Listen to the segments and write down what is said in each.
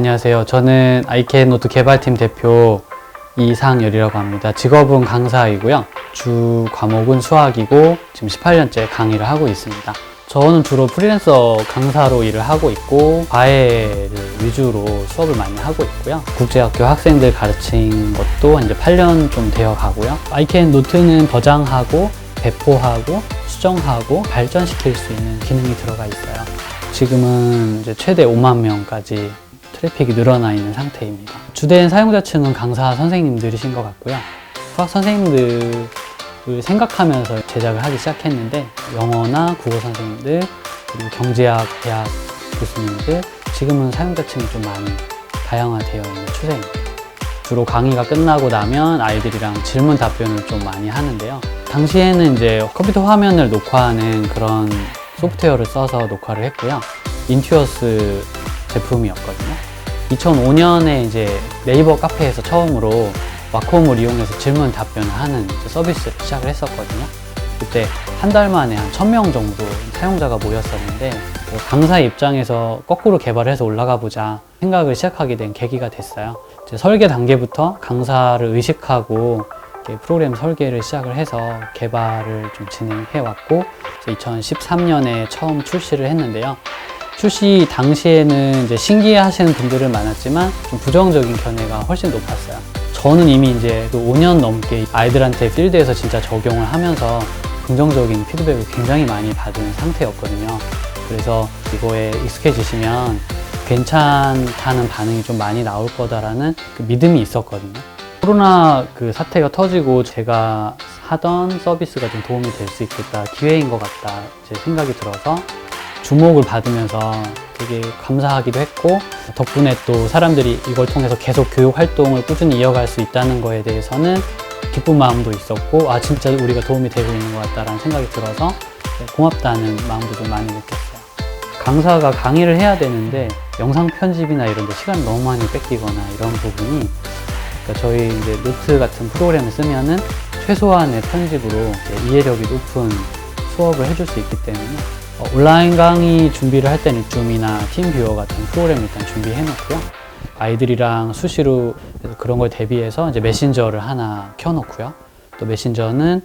안녕하세요. 저는 아이캔노트 개발팀 대표 이상열이라고 합니다. 직업은 강사이고요. 주 과목은 수학이고 지금 18년째 강의를 하고 있습니다. 저는 주로 프리랜서 강사로 일을 하고 있고 과외를 위주로 수업을 많이 하고 있고요. 국제학교 학생들 가르친 것도 이제 8년 좀 되어 가고요. 아이캔노트는 저장하고 배포하고 수정하고 발전시킬 수 있는 기능이 들어가 있어요. 지금은 이제 최대 5만 명까지 트래픽이 늘어나 있는 상태입니다. 주된 사용자층은 강사 선생님들이신 것 같고요. 수학 선생님들을 생각하면서 제작을 하기 시작했는데 영어나 국어 선생님들 그리고 경제학 대학 교수님들 지금은 사용자층이 좀 많이 다양화되어 있는 추세입니다. 주로 강의가 끝나고 나면 아이들이랑 질문 답변을 좀 많이 하는데요. 당시에는 이제 컴퓨터 화면을 녹화하는 그런 소프트웨어를 써서 녹화를 했고요. 인튜어스 제품이었거든요. 2005년에 이제 네이버 카페에서 처음으로 와콤을 이용해서 질문 답변을 하는 서비스를 시작을 했었거든요. 그때 한 달 만에 한 1000명 정도 사용자가 모였었는데 강사의 입장에서 거꾸로 개발해서 올라가 보자 생각을 시작하게 된 계기가 됐어요. 이제 설계 단계부터 강사를 의식하고 프로그램 설계를 시작을 해서 개발을 좀 진행해 왔고 2013년에 처음 출시를 했는데요. 출시 당시에는 이제 신기해 하시는 분들은 많았지만 좀 부정적인 견해가 훨씬 높았어요. 저는 이미 이제 5년 넘게 아이들한테 필드에서 진짜 적용을 하면서 긍정적인 피드백을 굉장히 많이 받은 상태였거든요. 그래서 이거에 익숙해지시면 괜찮다는 반응이 좀 많이 나올 거다라는 그 믿음이 있었거든요. 코로나 그 사태가 터지고 제가 하던 서비스가 좀 도움이 될 수 있겠다, 기회인 것 같다 제 생각이 들어서 주목을 받으면서 되게 감사하기도 했고 덕분에 또 사람들이 이걸 통해서 계속 교육 활동을 꾸준히 이어갈 수 있다는 거에 대해서는 기쁜 마음도 있었고 아 진짜 우리가 도움이 되고 있는 것 같다라는 생각이 들어서 고맙다는 마음도 좀 많이 느꼈어요. 강사가 강의를 해야 되는데 영상 편집이나 이런 데 시간이 너무 많이 뺏기거나 이런 부분이 그러니까 저희 이제 노트 같은 프로그램을 쓰면은 최소한의 편집으로 이해력이 높은 수업을 해줄 수 있기 때문에 온라인 강의 준비를 할 때는 줌이나 팀뷰어 같은 프로그램을 일단 준비해 놓고요. 아이들이랑 수시로 그런 걸 대비해서 이제 메신저를 하나 켜놓고요. 또 메신저는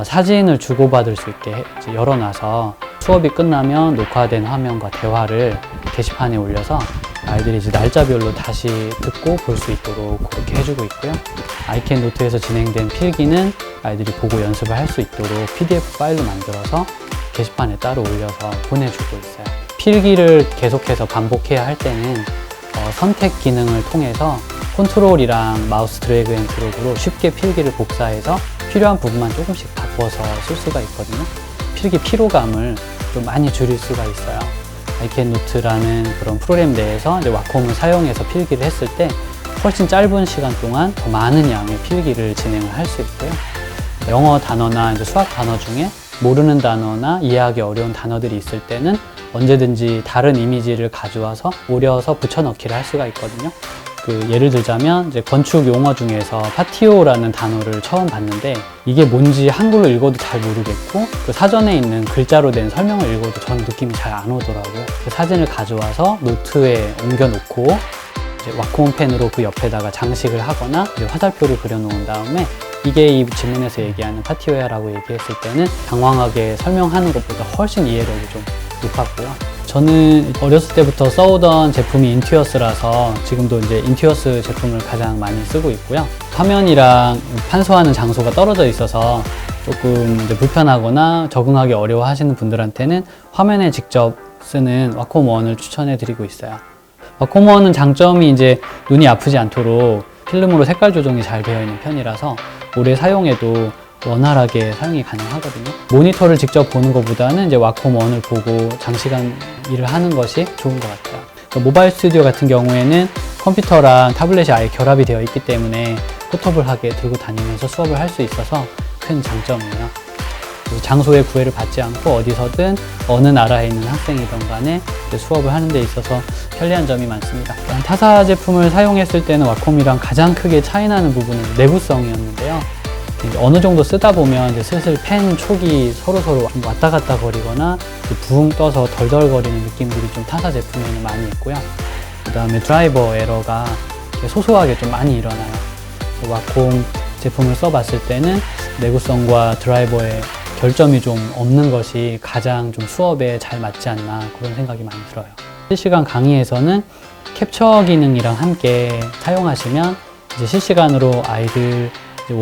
사진을 주고받을 수 있게 열어놔서 수업이 끝나면 녹화된 화면과 대화를 게시판에 올려서 아이들이 이제 날짜별로 다시 듣고 볼 수 있도록 그렇게 해주고 있고요. 아이캔노트에서 진행된 필기는 아이들이 보고 연습을 할 수 있도록 PDF 파일로 만들어서 게시판에 따로 올려서 보내주고 있어요. 필기를 계속해서 반복해야 할 때는 선택 기능을 통해서 컨트롤이랑 마우스 드래그 앤 드롭으로 쉽게 필기를 복사해서 필요한 부분만 조금씩 바꿔서 쓸 수가 있거든요. 필기 피로감을 좀 많이 줄일 수가 있어요. 아이캔노트라는 그런 프로그램 내에서 이제 와콤을 사용해서 필기를 했을 때 훨씬 짧은 시간 동안 더 많은 양의 필기를 진행을 할 수 있고요. 영어 단어나 이제 수학 단어 중에 모르는 단어나 이해하기 어려운 단어들이 있을 때는 언제든지 다른 이미지를 가져와서 오려서 붙여넣기를 할 수가 있거든요. 예를 들자면 이제 건축 용어 중에서 파티오라는 단어를 처음 봤는데 이게 뭔지 한글로 읽어도 잘 모르겠고 그 사전에 있는 글자로 된 설명을 읽어도 저는 느낌이 잘 안 오더라고요. 그 사진을 가져와서 노트에 옮겨놓고 이제 와콤 펜으로 그 옆에다가 장식을 하거나 이제 화살표를 그려놓은 다음에 이게 이 지문에서 얘기하는 파티웨어라고 얘기했을 때는 당황하게 설명하는 것보다 훨씬 이해력이 좀 높았고요. 저는 어렸을 때부터 써오던 제품이 인튜어스라서 지금도 이제 인튜어스 제품을 가장 많이 쓰고 있고요. 화면이랑 판소하는 장소가 떨어져 있어서 조금 이제 불편하거나 적응하기 어려워 하시는 분들한테는 화면에 직접 쓰는 와콤1을 추천해 드리고 있어요. 와콤1은 장점이 이제 눈이 아프지 않도록 필름으로 색깔 조정이 잘 되어 있는 편이라서 오래 사용해도 원활하게 사용이 가능하거든요. 모니터를 직접 보는 것보다는 이제 와콤1을 보고 장시간 일을 하는 것이 좋은 것 같아요. 그러니까 모바일 스튜디오 같은 경우에는 컴퓨터랑 타블렛이 아예 결합이 되어 있기 때문에 포터블하게 들고 다니면서 수업을 할 수 있어서 큰 장점이에요. 장소의 구애를 받지 않고 어디서든 어느 나라에 있는 학생이든 간에 수업을 하는 데 있어서 편리한 점이 많습니다. 타사 제품을 사용했을 때는 와콤이랑 가장 크게 차이나는 부분은 내구성이었는데요. 어느 정도 쓰다 보면 이제 슬슬 펜 촉이 서로서로 좀 왔다 갔다 거리거나 부흥 떠서 덜덜거리는 느낌들이 좀 타사 제품에는 많이 있고요. 그 다음에 드라이버 에러가 이렇게 소소하게 좀 많이 일어나요. 와콤 제품을 써봤을 때는 내구성과 드라이버의 결점이 좀 없는 것이 가장 좀 수업에 잘 맞지 않나 그런 생각이 많이 들어요. 실시간 강의에서는 캡처 기능이랑 함께 사용하시면 이제 실시간으로 아이들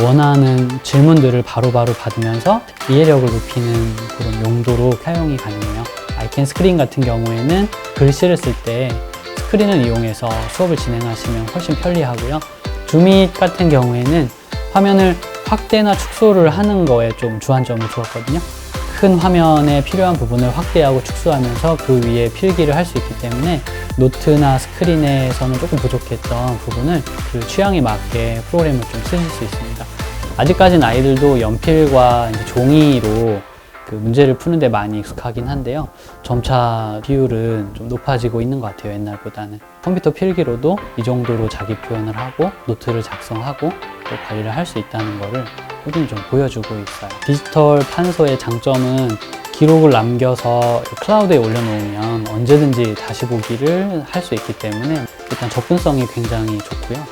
원하는 질문들을 바로바로 받으면서 이해력을 높이는 그런 용도로 사용이 가능해요. 아이캔 스크린 같은 경우에는 글씨를 쓸 때 스크린을 이용해서 수업을 진행하시면 훨씬 편리하고요. 줌밋 같은 경우에는 화면을 확대나 축소를 하는 거에 좀 주안점을 두었거든요. 큰 화면에 필요한 부분을 확대하고 축소하면서 그 위에 필기를 할 수 있기 때문에 노트나 스크린에서는 조금 부족했던 부분을 그 취향에 맞게 프로그램을 좀 쓰실 수 있습니다. 아직까지는 아이들도 연필과 이제 종이로 그 문제를 푸는데 많이 익숙하긴 한데요. 점차 비율은 좀 높아지고 있는 것 같아요, 옛날보다는. 컴퓨터 필기로도 이 정도로 자기 표현을 하고 노트를 작성하고 또 관리를 할 수 있다는 거를 꾸준히 좀 보여주고 있어요. 디지털 판서의 장점은 기록을 남겨서 클라우드에 올려놓으면 언제든지 다시 보기를 할 수 있기 때문에 일단 접근성이 굉장히 좋고요.